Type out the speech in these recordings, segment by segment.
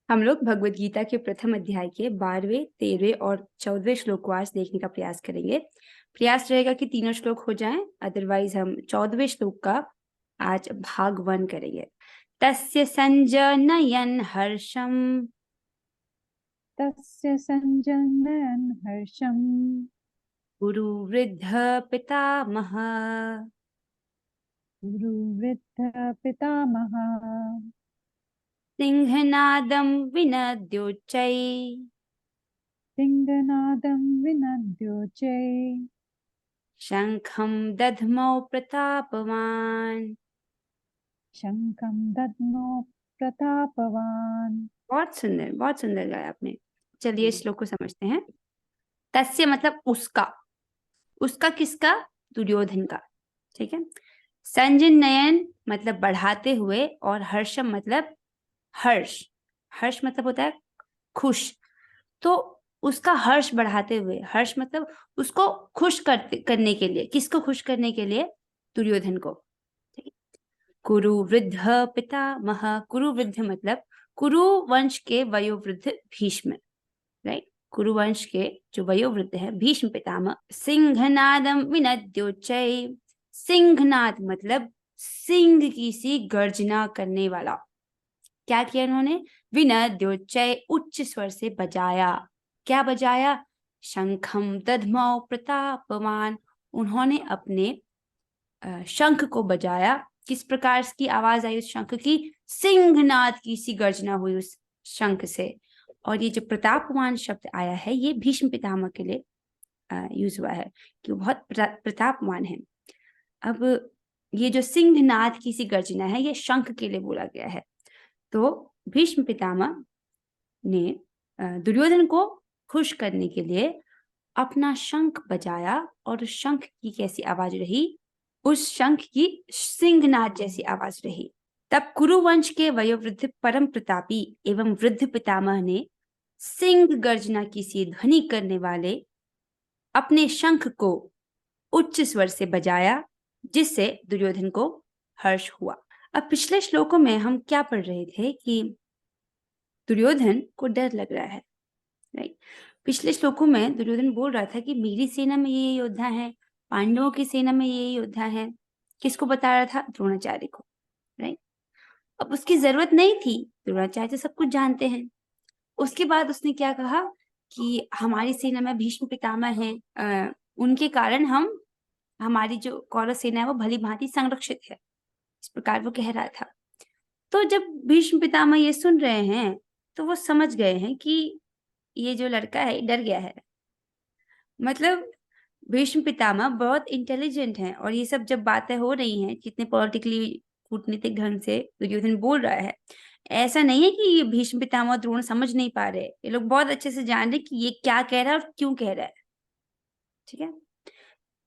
हम लोग भगवत गीता के प्रथम अध्याय के 12वें, 13वें और 14वें श्लोक को आज देखने का प्रयास करेंगे। प्रयास रहेगा कि तीनों श्लोक हो जाएं, अदरवाइज हम 14वें श्लोक का आज भाग 1 करेंगे। तस्य संजनयन हर्षम तस्य संजनयन हर्षम गुरु वृद्ध पितामह गुरु वृद्ध पितामह सिंहनादम विनद्योच्चै सिंहनादं विनद्योच्चै शंखं दध्मौ प्रतापवान। शंखं दद्मो प्रतापवान। बहुत सुंदर गाया आपने। चलिए श्लोक को समझते हैं। तस्य मतलब उसका किसका? दुर्योधन का। ठीक है। संजनयन मतलब बढ़ाते हुए, और हर्षम मतलब हर्ष। हर्ष मतलब होता है खुश। तो उसका हर्ष बढ़ाते हुए, हर्ष मतलब उसको खुश करने के लिए। किसको खुश करने के लिए? दुर्योधन को। ठीक है। कुरु वृद्ध पितामह। कुरु वृद्ध मतलब कुरु वंश के वयोवृद्ध भीष्म। राइट। कुरुवंश के जो वयोवृद्ध है भीष्म पितामह। सिंहनादम विनद्योच्चै। सिंहनाद मतलब सिंह की सी गर्जना करने वाला। क्या किया उन्होंने? विनद्योच्चै उच्च स्वर से बजाया। क्या बजाया? शंखम दध्मौ प्रतापवान। उन्होंने अपने शंख को बजाया। किस प्रकार की आवाज आई उस शंख की? सिंहनाद की सी गर्जना हुई उस शंख से। और ये जो प्रतापवान शब्द आया है ये भीष्म पितामह के लिए यूज हुआ है कि वो बहुत प्रतापवान है। अब ये जो सिंहनाद की सी गर्जना है ये शंख के लिए बोला गया है। तो भीष्म पितामह ने दुर्योधन को खुश करने के लिए अपना शंख बजाया, और उस शंख की कैसी आवाज रही? उस शंख की सिंहनाद जैसी आवाज रही। तब कुरुवंश के वयोवृद्ध परम प्रतापी एवं वृद्ध पितामह ने सिंह गर्जना की सी ध्वनि करने वाले अपने शंख को उच्च स्वर से बजाया, जिससे दुर्योधन को हर्ष हुआ। अब पिछले श्लोकों में हम क्या पढ़ रहे थे कि दुर्योधन को डर लग रहा है। राइट। पिछले श्लोकों में दुर्योधन बोल रहा था कि मेरी सेना में ये योद्धा है, पांडवों की सेना में ये योद्धा है। किसको बता रहा था? द्रोणाचार्य को। राइट। अब उसकी जरूरत नहीं थी, द्रोणाचार्य तो सब कुछ जानते हैं। उसके बाद उसने क्या कहा कि हमारी सेना में भीष्म पितामह है, उनके कारण हमारी जो कौरव सेना है वो भली भांति संरक्षित है। इस प्रकार वो कह रहा था। तो जब भीष्म पितामह ये सुन रहे हैं तो वो समझ गए हैं कि ये जो लड़का है डर गया है। मतलब भीष्म पितामह बहुत इंटेलिजेंट हैं, और ये सब जब बातें हो रही हैं कितने पॉलिटिकली कूटनीतिक ढंग से दुर्योधन बोल रहा है, ऐसा नहीं है कि ये भीष्म पितामह और द्रोण समझ नहीं पा रहे। ये लोग बहुत अच्छे से जान रहे कि ये क्या कह रहा है और क्यों कह रहा है। ठीक है।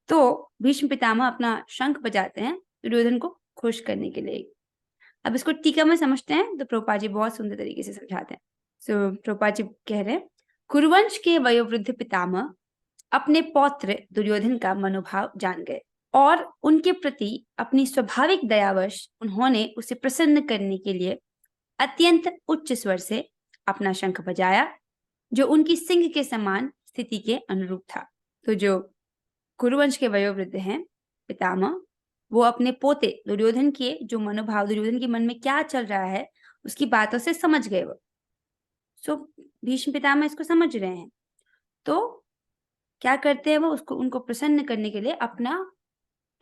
तो भीष्म पितामह अपना शंख बजाते हैं दुर्योधन को खुश करने के लिए। अब इसको टीका में समझते हैं तो प्रभुपाद जी बहुत सुंदर तरीके से समझाते हैं। सो प्रभुपाद जी कह रहे हैं, कुरुवंश के वयोवृद्ध पितामह अपने पौत्र दुर्योधन का मनोभाव जान गए, और उनके प्रति अपनी स्वाभाविक दयावश उन्होंने उसे प्रसन्न करने के लिए अत्यंत उच्च स्वर से अपना शंख बजाया, जो उनकी सिंह के समान स्थिति के अनुरूप था। तो जो कुरुवंश के वयोवृद्ध हैं पितामह, वो अपने पोते दुर्योधन के जो मनोभाव, दुर्योधन के मन में क्या चल रहा है उसकी बातों से समझ गए वो। सो भीष्म पितामह इसको समझ रहे हैं, तो क्या करते हैं वो उसको उनको प्रसन्न करने के लिए अपना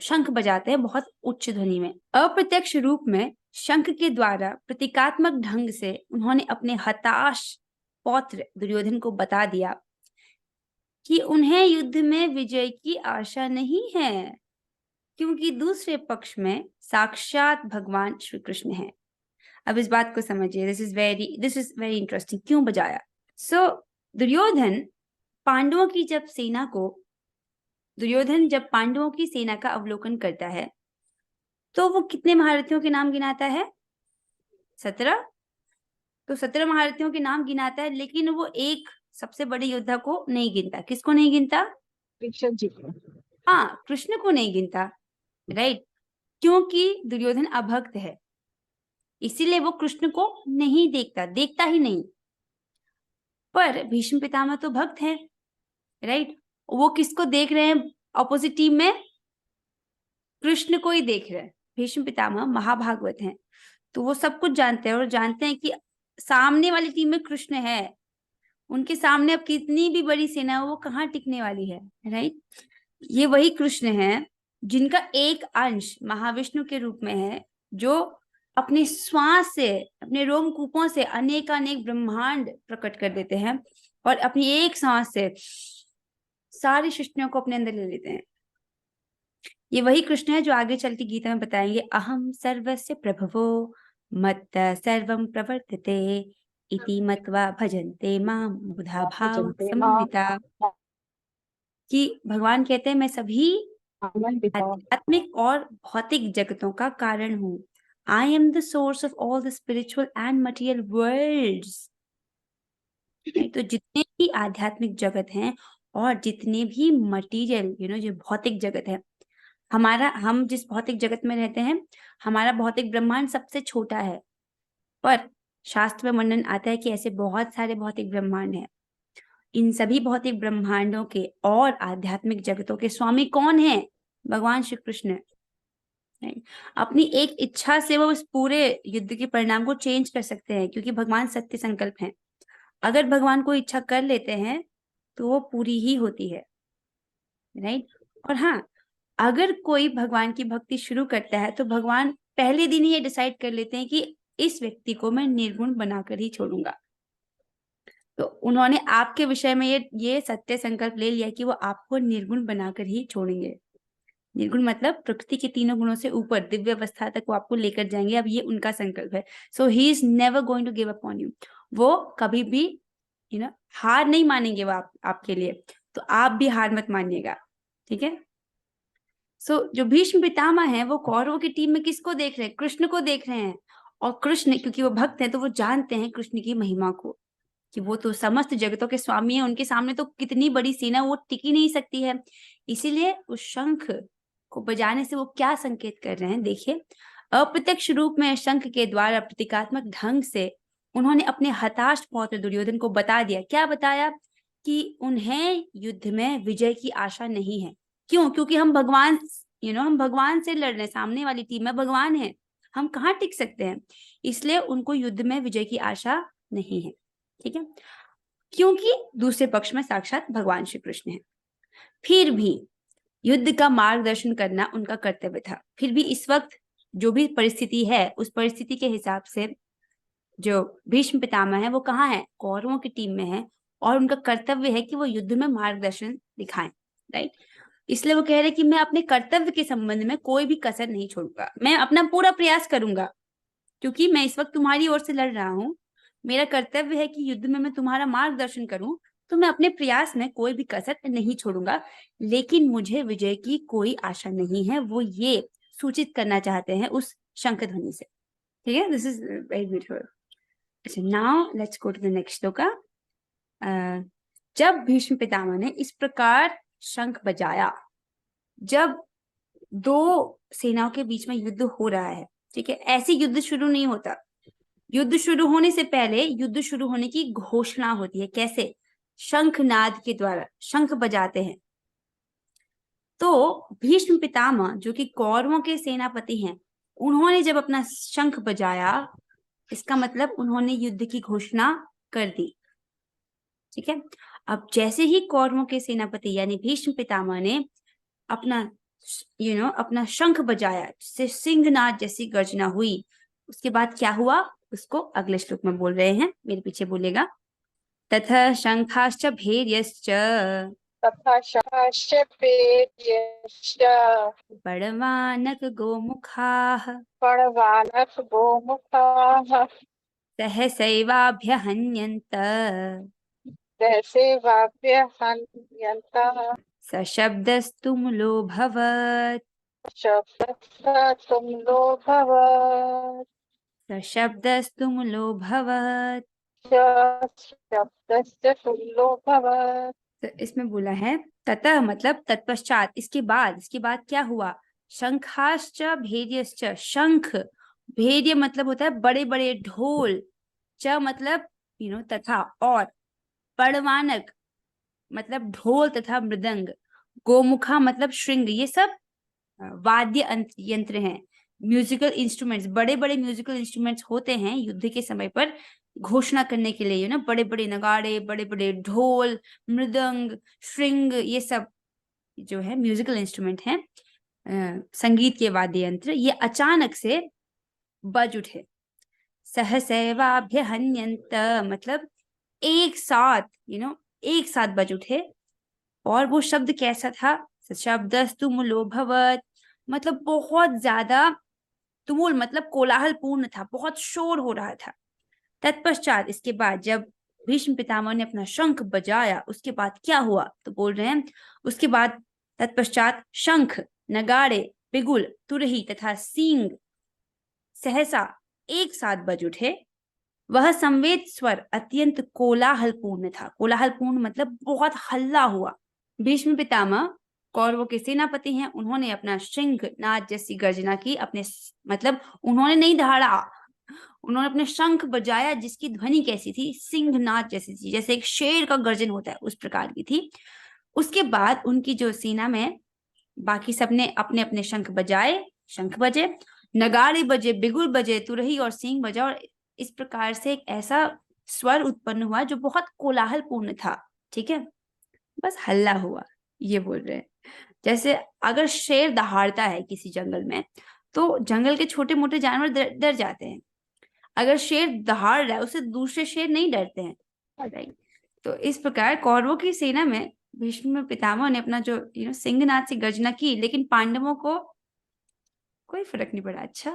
शंख बजाते हैं बहुत उच्च ध्वनि में। अप्रत्यक्ष रूप में शंख के द्वारा प्रतीकात्मक ढंग से उन्होंने अपने हताश पौत्र दुर्योधन को बता दिया कि उन्हें युद्ध में विजय की आशा नहीं है, क्योंकि दूसरे पक्ष में साक्षात भगवान श्री कृष्ण है। अब इस बात को समझिए, दिस इज वेरी इंटरेस्टिंग। क्यों बजाया? दुर्योधन पांडवों की जब सेना को दुर्योधन जब पांडवों की सेना का अवलोकन करता है तो वो कितने महारथियों के नाम गिनाता है? 17। तो 17 महारथियों के नाम गिनाता है, लेकिन वो एक सबसे बड़े योद्धा को नहीं गिनता। किसको नहीं गिनता? कृष्ण जी को। हाँ, कृष्ण को नहीं गिनता। राइट। क्योंकि दुर्योधन अभक्त है। इसीलिए वो कृष्ण को नहीं देखता, देखता ही नहीं। पर भीष्म पितामह तो भक्त हैं, राइट? वो किसको देख रहे हैं? ऑपोजिट टीम में कृष्ण को ही देख रहे हैं। भीष्म पितामह महाभागवत हैं, तो वो सब कुछ जानते हैं और जानते हैं कि सामने वाली टीम में कृष्ण है। उनके सामने अब कितनी भी बड़ी सेना हो, वो कहाँ टिकने वाली है, राइट? ये वही कृष्ण हैं जिनका एक अंश महाविष्णु के रूप में है, जो अपने श्वास से, अपने रोमकूपों से अनेक अनेक ब्रह्मांड प्रकट कर देते हैं और अपनी एक सांस से सारी सृष्टियों को अपने अंदर ले लेते हैं। ये वही कृष्ण है जो आगे चल के गीता में बताएंगे, अहम सर्वस्य प्रभवो मत्तः सर्वं प्रवर्तते इति मत्वा भजन्ते मां बुधा भाव समन्विता। कि भगवान कहते हैं मैं सभी आध्यात्मिक और भौतिक जगतों का कारण हूँ। I am the source of all the spiritual and material worlds. तो जितने भी आध्यात्मिक जगत हैं और जितने भी मटेरियल जो भौतिक जगत है, हम जिस भौतिक जगत में रहते हैं, हमारा भौतिक ब्रह्मांड सबसे छोटा है, पर शास्त्र में वर्णन आता है कि ऐसे बहुत सारे भौतिक ब्रह्मांड हैं। इन सभी भौतिक ब्रह्मांडों के और आध्यात्मिक जगतों के स्वामी कौन है? भगवान श्री कृष्ण। अपनी एक इच्छा से वो इस पूरे युद्ध के परिणाम को चेंज कर सकते हैं, क्योंकि भगवान सत्य संकल्प हैं। अगर भगवान को इच्छा कर लेते हैं तो वो पूरी ही होती है, राइट? और हाँ, अगर कोई भगवान की भक्ति शुरू करता है तो भगवान पहले दिन ही ये डिसाइड कर लेते हैं कि इस व्यक्ति को मैं निर्गुण बनाकर ही छोड़ूंगा। तो उन्होंने आपके विषय में ये सत्य संकल्प ले लिया कि वो आपको निर्गुण बनाकर ही छोड़ेंगे। निर्गुण मतलब प्रकृति के तीनों गुणों से ऊपर दिव्य अवस्था तक वो आपको लेकर जाएंगे। अब ये उनका संकल्प है। So he is never going to give up on you. वो कभी भी हार नहीं मानेंगे वो आपके लिए। तो आप भी हार मत मानिएगा, ठीक है? सो जो भीष्म पितामह है वो कौरवों की टीम में किसको देख रहे हैं? कृष्ण को देख रहे हैं। और कृष्ण, क्योंकि वो भक्त हैं, तो वो जानते हैं कृष्ण की महिमा को, कि वो तो समस्त जगतों के स्वामी है। उनके सामने तो कितनी बड़ी सेना, वो टिक ही नहीं सकती है। इसीलिए उस शंख को बजाने से वो क्या संकेत कर रहे हैं, देखिए। अप्रत्यक्ष रूप में शंख के द्वारा प्रतीकात्मक ढंग से उन्होंने अपने हताश पौत्र दुर्योधन को बता दिया। क्या बताया? कि उन्हें युद्ध में विजय की आशा नहीं है। क्यों? क्योंकि हम भगवान हम भगवान से लड़ रहे हैं। सामने वाली टीम में भगवान है, हम कहाँ टिक सकते हैं? इसलिए उनको युद्ध में विजय की आशा नहीं है, ठीक है? क्योंकि दूसरे पक्ष में साक्षात भगवान श्री कृष्ण है। फिर भी युद्ध का मार्गदर्शन करना उनका कर्तव्य था। फिर भी इस वक्त जो भी परिस्थिति है, उस परिस्थिति के हिसाब से जो भीष्म पितामह है वो कहाँ है? कौरवों की टीम में है। और उनका कर्तव्य है कि वो युद्ध में मार्गदर्शन दिखाएं, राइट? इसलिए वो कह रहे कि मैं अपने कर्तव्य के संबंध में कोई भी कसर नहीं छोड़ूंगा। मैं अपना पूरा प्रयास करूंगा, क्योंकि मैं इस वक्त तुम्हारी ओर से लड़ रहा हूँ। मेरा कर्तव्य है कि युद्ध में मैं तुम्हारा मार्गदर्शन करूं, तो मैं अपने प्रयास में कोई भी कसर नहीं छोड़ूंगा। लेकिन मुझे विजय की कोई आशा नहीं है, वो ये सूचित करना चाहते हैं उस शंख ध्वनि से, ठीक है? This is very beautiful. अच्छा, now let's go to the next shloka. जब भीष्म पितामह ने इस प्रकार शंख बजाया, जब दो सेनाओं के बीच में युद्ध हो रहा है, ठीक है? ऐसे युद्ध शुरू नहीं होता। युद्ध शुरू होने से पहले युद्ध शुरू होने की घोषणा होती है। कैसे? शंखनाद के द्वारा शंख बजाते हैं। तो भीष्म पितामह जो कि कौरवों के सेनापति हैं, उन्होंने जब अपना शंख बजाया, इसका मतलब उन्होंने युद्ध की घोषणा कर दी, ठीक है? अब जैसे ही कौरवों के सेनापति यानी भीष्म पितामह ने अपना अपना शंख बजाया, जिससे सिंहनाद जैसी गर्जना हुई, उसके बाद क्या हुआ उसको अगले श्लोक में बोल रहे हैं, मेरे पीछे बोलेगा। तथा शंखाश्च भैर्यश्च तथा शंखाश्च भैर्यश्च बड़वानक गोमुखाः बड़वानक गोमुखाः सहसैवाभ्यहन्यन्त सहसैवाभ्यहन्यन्तः सशब्दस्तु मुलोऽभवत् शब्दस्तुमुलोऽभवत् सशब्दस्तु मुलोऽभवत्। शब्दस्य तुल्योऽभवत्। तो इसमें बोला है ततः मतलब तत्पश्चात, इसके बाद क्या हुआ? शंखाश्च भैर्यश्च, शंख भेद्य मतलब होता है बड़े बड़े ढोल, च मतलब तथा, और पड़वानक मतलब ढोल तथा मृदंग, गोमुखा मतलब श्रृंग, ये सब वाद्य यंत्र हैं, म्यूजिकल इंस्ट्रूमेंट्स, बड़े बड़े म्यूजिकल इंस्ट्रूमेंट्स होते हैं युद्ध के समय पर घोषणा करने के लिए, बड़े बड़े नगाड़े, बड़े बड़े ढोल, मृदंग, श्रृंग, ये सब जो है म्यूजिकल इंस्ट्रूमेंट हैं, संगीत के वाद्य यंत्र, ये अचानक से बज उठे। सहसैवाभ्य हन्यंत मतलब एक साथ, एक साथ बज उठे। और वो शब्द कैसा था? शब्दस्तु मुलोभवत मतलब बहुत ज्यादा, तुमुल मतलब कोलाहल पूर्ण था, बहुत शोर हो रहा था। तत्पश्चात इसके बाद जब भीष्म पितामह ने अपना शंख बजाया, उसके बाद क्या हुआ? तो बोल रहे हैं उसके बाद तत्पश्चात शंख, नगाड़े, बिगुल, तुरही तथा सींग सहसा एक साथ बज उठे। वह संवेद स्वर अत्यंत कोलाहलपूर्ण था। कोलाहलपूर्ण मतलब बहुत हल्ला हुआ। भीष्म पितामह कौरवों के सेनापति हैं, उन्होंने अपना सिंह नाद जैसी गर्जना की, अपने मतलब उन्होंने नहीं दहाड़ा, उन्होंने अपने शंख बजाया जिसकी ध्वनि कैसी थी? सिंह नाद जैसी थी, जैसे एक शेर का गर्जन होता है उस प्रकार की थी। उसके बाद उनकी जो सेना में बाकी सबने अपने अपने शंख बजाए, शंख बजे, नगाड़े बजे, बिगुल बजे, तुरही और सींग बजा, और इस प्रकार से एक ऐसा स्वर उत्पन्न हुआ जो बहुत कोलाहलपूर्ण था। ठीक है, बस हल्ला हुआ, ये बोल रहे हैं। जैसे अगर शेर दहाड़ता है किसी जंगल में, तो जंगल के छोटे मोटे जानवर डर जाते हैं। अगर शेर दहाड़ रहा है, उससे दूसरे शेर नहीं डरते हैं, राइट? तो इस प्रकार कौरवों की सेना में भीष्म पितामह ने अपना जो सिंहनाद से गर्जना की, लेकिन पांडवों को कोई फर्क नहीं पड़ा। अच्छा,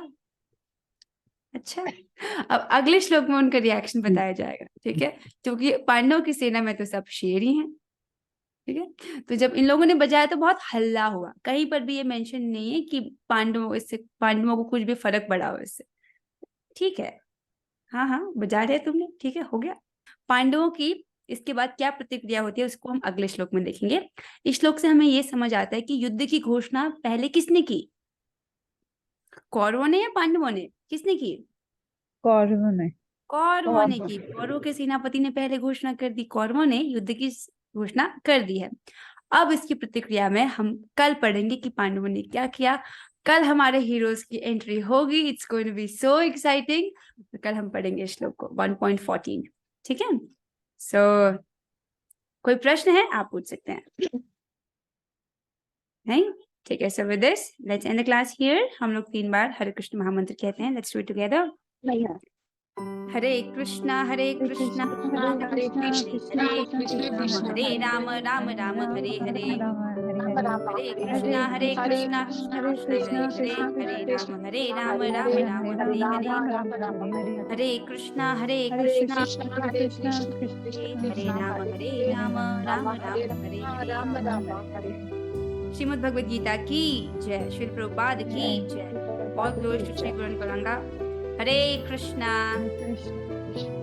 अब अगले श्लोक में उनका रिएक्शन बताया जाएगा, ठीक है, क्योंकि पांडवों की सेना में तो सब शेर ही हैं। ठीक है, तो जब इन लोगों ने बजाया तो बहुत हल्ला हुआ। कहीं पर भी ये मेंशन नहीं है कि पांडवों को कुछ भी फर्क पड़ा हो इससे। ठीक है, हाँ हाँ, बजा रहे तुमने, ठीक है, हो गया। पांडवों की इसके बाद क्या प्रतिक्रिया होती है उसको हम अगले श्लोक में देखेंगे। इस श्लोक से हमें ये समझ आता है कि युद्ध की घोषणा पहले किसने की? कौरवों ने या पांडवों ने? किसने की? कौरवों ने। कौरवों ने की। कौरवों के सेनापति ने पहले घोषणा कर दी, कौरवों ने युद्ध की घोषणा कर दी है। अब इसकी प्रतिक्रिया में हम कल पढ़ेंगे कि पांडवों ने क्या किया। कल हमारे हीरोज की एंट्री होगी, it's going to be so exciting. तो कल हम पढ़ेंगे श्लोक को 1.14। ठीक है, सो कोई प्रश्न है आप पूछ सकते हैं। नहीं? ठीक है, so with this let's end the class here. हम लोग 3 बार हरे कृष्ण महामंत्र कहते हैं। Let's do it together. Hare Krishna Hare Krishna Hare Krishna Krishna Hare Ram Ram Ram Hare Hare, Hare Krishna Hare Krishna Hare Ram Ram Ram Hare Hare, Hare Krishna Hare Krishna Hare Ram Ram Ram Hare Hare. Shrimad Bhagavad Gita की जय, श्री प्रभुपाद की जय। All glories to Shri Guru Gauranga. Hare Krishna.